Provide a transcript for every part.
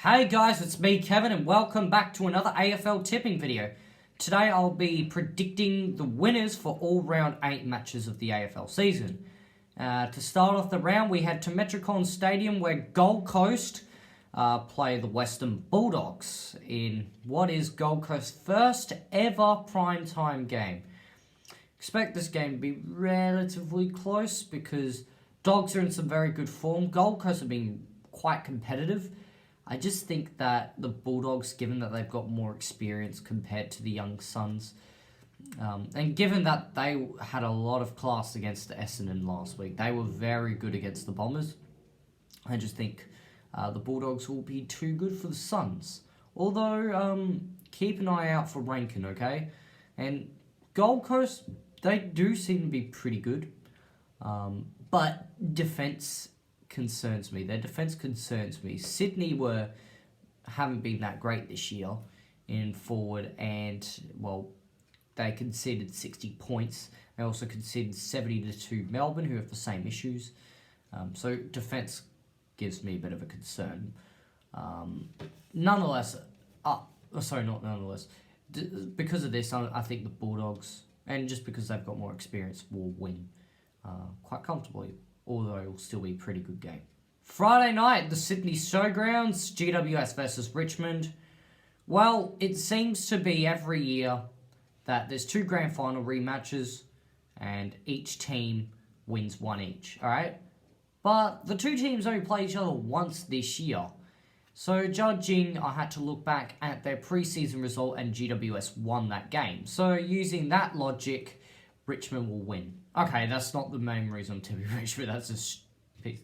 Hey guys, it's me Kevin and welcome back to another AFL Tipping video. Today I'll be predicting the winners for all round 8 matches of the AFL season. To start off the round we head to Metricon Stadium where Gold Coast play the Western Bulldogs in what is Gold Coast's first ever primetime game. Expect this game to be relatively close because Dogs are in some very good form. Gold Coast have been quite competitive. I just think that the Bulldogs, given that they've got more experience compared to the young Suns, and given that they had a lot of class against Essendon last week, they were very good against the Bombers. I just think the Bulldogs will be too good for the Suns. Although, keep an eye out for Rankin, okay? And Gold Coast, they do seem to be pretty good. But defence concerns me. Their defence concerns me. Sydney haven't been that great this year in forward, and well, they conceded 60 points. They also conceded 70 to Melbourne, who have the same issues. So defence gives me a bit of a concern. Nonetheless, because of this, I think the Bulldogs, and just because they've got more experience, will win quite comfortably. Although it will still be a pretty good game. Friday night, the Sydney Showgrounds, GWS versus Richmond. Well, it seems to be every year that there's 2 grand final rematches and each team wins one each, alright? But the 2 teams only play each other once this year. So judging, I had to look back at their preseason result and GWS won that game. So using that logic, Richmond will win. Okay, that's not the main reason I'm tipping Richmond. That's just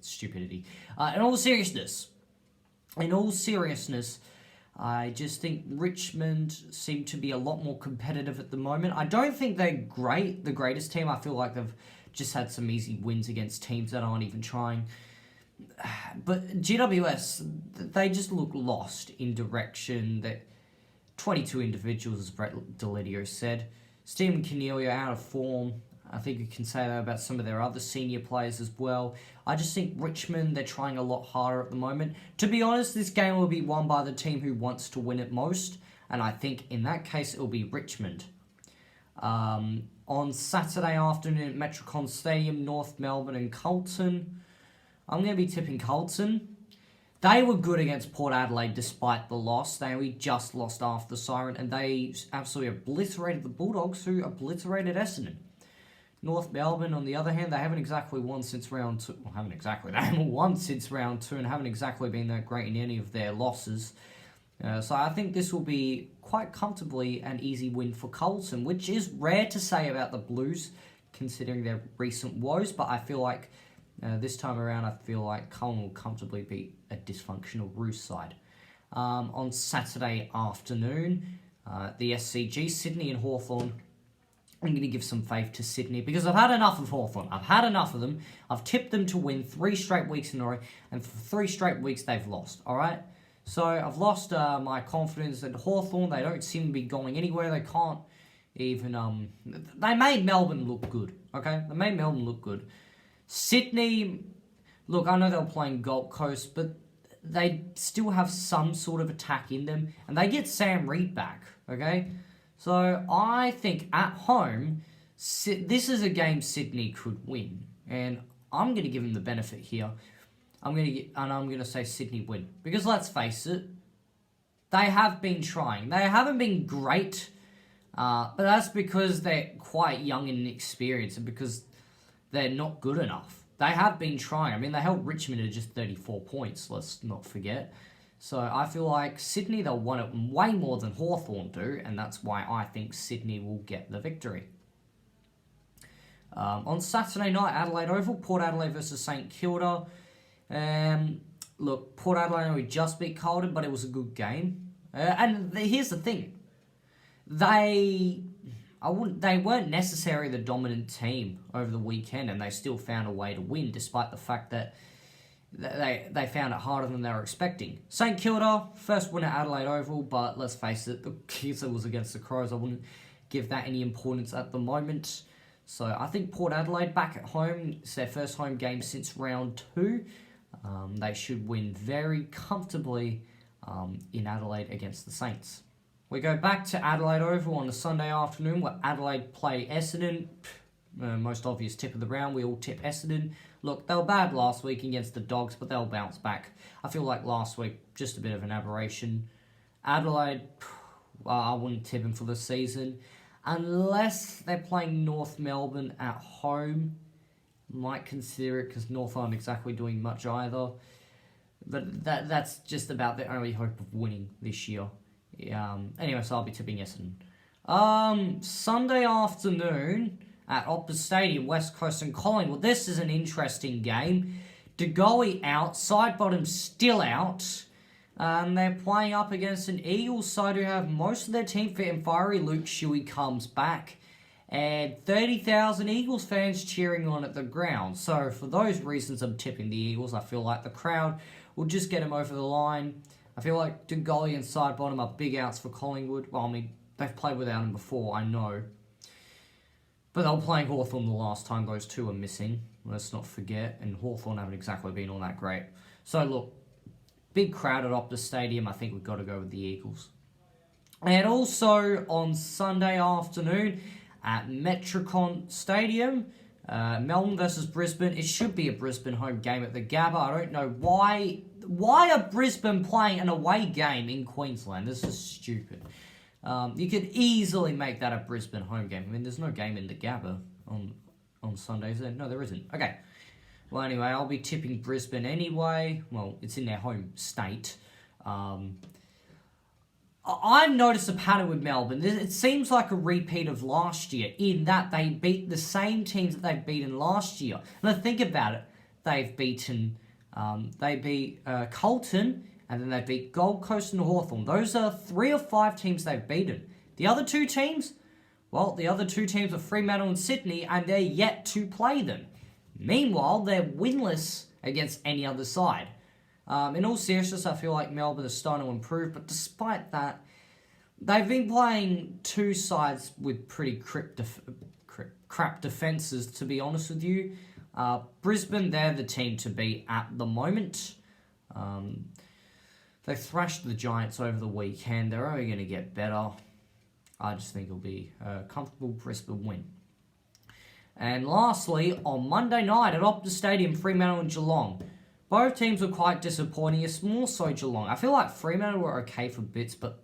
stupidity. In all seriousness, I just think Richmond seem to be a lot more competitive at the moment. I don't think they're the greatest team. I feel like they've just had some easy wins against teams that aren't even trying. But GWS, they just look lost in direction. That 22 individuals, as Brett Delidio said. Stephen Cornelia out of form. I think you can say that about some of their other senior players as well. I just think Richmond, they're trying a lot harder at the moment. To be honest, this game will be won by the team who wants to win it most. And I think in that case, it will be Richmond. On Saturday afternoon at Metricon Stadium, North Melbourne and Carlton. I'm going to be tipping Carlton. They were good against Port Adelaide despite the loss. They only just lost after the siren. And they absolutely obliterated the Bulldogs, who obliterated Essendon. North Melbourne, on the other hand, they haven't exactly won since round 2. Well, they haven't won since round 2 and haven't exactly been that great in any of their losses. So I think this will be quite comfortably an easy win for Carlton, which is rare to say about the Blues, considering their recent woes. But I feel like this time around, Collingwood will comfortably beat a dysfunctional Roos side. On Saturday afternoon, the SCG, Sydney and Hawthorn. I'm going to give some faith to Sydney because I've had enough of Hawthorn. I've had enough of them. I've tipped them to win 3 straight weeks in a row, and for 3 straight weeks they've lost, alright? So I've lost my confidence in Hawthorn. They don't seem to be going anywhere. They can't even... They made Melbourne look good, okay? They made Melbourne look good. Sydney, look, I know they were playing Gold Coast, but they still have some sort of attack in them, and they get Sam Reid back, okay? So I think at home, this is a game Sydney could win, and I'm going to give them the benefit here. I'm going to say Sydney win because let's face it, they have been trying. They haven't been great, but that's because they're quite young and inexperienced, and because they're not good enough. They have been trying. I mean, they held Richmond at just 34 points. Let's not forget. So I feel like Sydney, they'll want it way more than Hawthorn do, and that's why I think Sydney will get the victory. On Saturday night, Adelaide Oval, Port Adelaide versus St Kilda. Look, Port Adelaide only just beat Carlton, but it was a good game. And here's the thing. They weren't necessarily the dominant team over the weekend, and they still found a way to win, despite the fact that they found it harder than they were expecting. St Kilda, first win at Adelaide Oval, but let's face it, the case was against the Crows. I wouldn't give that any importance at the moment. So I think Port Adelaide back at home, it's their first home game since round 2. They should win very comfortably in Adelaide against the Saints. We go back to Adelaide Oval on a Sunday afternoon where Adelaide play Essendon. Most obvious tip of the round, we all tip Essendon. Look, they were bad last week against the Dogs, but they'll bounce back. I feel like last week, just a bit of an aberration. Adelaide, I wouldn't tip them for the season. Unless they're playing North Melbourne at home. Might consider it because North aren't exactly doing much either. But that's just about the only hope of winning this year. Anyway, so I'll be tipping Essendon. Sunday afternoon at Optus Stadium, West Coast and Collingwood. This is an interesting game. De Goey out, Sidebottom still out. They're playing up against an Eagles side who have most of their team fit and fiery. Luke Shuey comes back. And 30,000 Eagles fans cheering on at the ground. So for those reasons, I'm tipping the Eagles. I feel like the crowd will just get them over the line. I feel like De Goey and Sidebottom are big outs for Collingwood. Well, I mean, they've played without him before, I know. But they were playing Hawthorn the last time those two are missing. Let's not forget. And Hawthorn haven't exactly been all that great. So look, big crowd at Optus Stadium. I think we've got to go with the Eagles. And also on Sunday afternoon at Metricon Stadium, Melbourne versus Brisbane. It should be a Brisbane home game at the Gabba. I don't know why. Why are Brisbane playing an away game in Queensland? This is stupid. You could easily make that a Brisbane home game. I mean, there's no game in the Gabba on Sundays. No, there isn't. Okay. Well, anyway, I'll be tipping Brisbane anyway. Well, it's in their home state. I've noticed a pattern with Melbourne. It seems like a repeat of last year in that they beat the same teams that they've beaten last year. And I think about it, they've beaten, they beat Carlton, and then they beat Gold Coast and Hawthorn. Those are 3 or 5 teams they've beaten. The other 2 teams, well, the other 2 teams are Fremantle and Sydney, and they're yet to play them. Meanwhile, they're winless against any other side. In all seriousness, I feel like Melbourne is starting to improve, but despite that, they've been playing 2 sides with pretty crap defences, to be honest with you. Brisbane, they're the team to beat at the moment. They thrashed the Giants over the weekend. They're only going to get better. I just think it'll be a comfortable Brisbane win. And lastly, on Monday night at Optus Stadium, Fremantle and Geelong. Both teams were quite disappointing. It's more so Geelong. I feel like Fremantle were okay for bits, but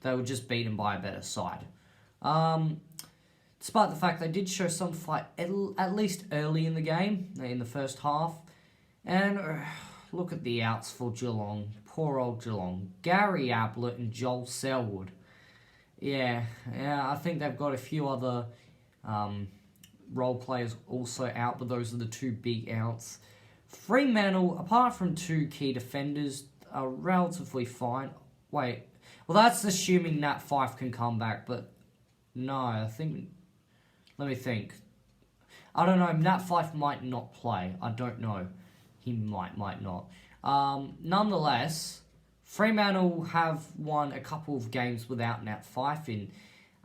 they were just beaten by a better side. Despite the fact they did show some fight at least early in the game, in the first half. And look at the outs for Geelong. Poor old Geelong. Gary Ablett and Joel Selwood. Yeah, I think they've got a few other role players also out, but those are the 2 big outs. Fremantle, apart from 2 key defenders, are relatively fine. Wait, well that's assuming Nat Fyfe can come back, but no, I think, let me think. I don't know, Nat Fyfe might not play. I don't know. He might not. Nonetheless, Fremantle have won a couple of games without Nat Fyfe in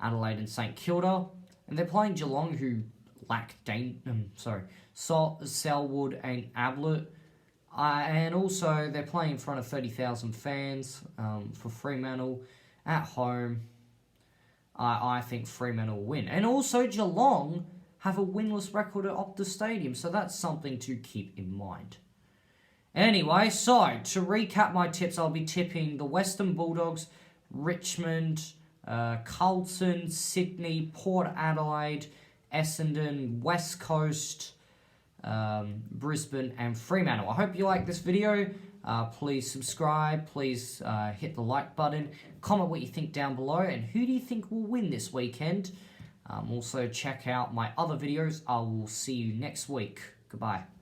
Adelaide and St Kilda, and they're playing Geelong, who lack Selwood and Ablett. And also, they're playing in front of 30,000 fans for Fremantle at home. I think Fremantle will win. And also, Geelong have a winless record at Optus Stadium, so that's something to keep in mind. Anyway, so, to recap my tips, I'll be tipping the Western Bulldogs, Richmond, Carlton, Sydney, Port Adelaide, Essendon, West Coast, Brisbane, and Fremantle. I hope you like this video. Please subscribe. Please hit the like button. Comment what you think down below. And who do you think will win this weekend? Also, check out my other videos. I will see you next week. Goodbye.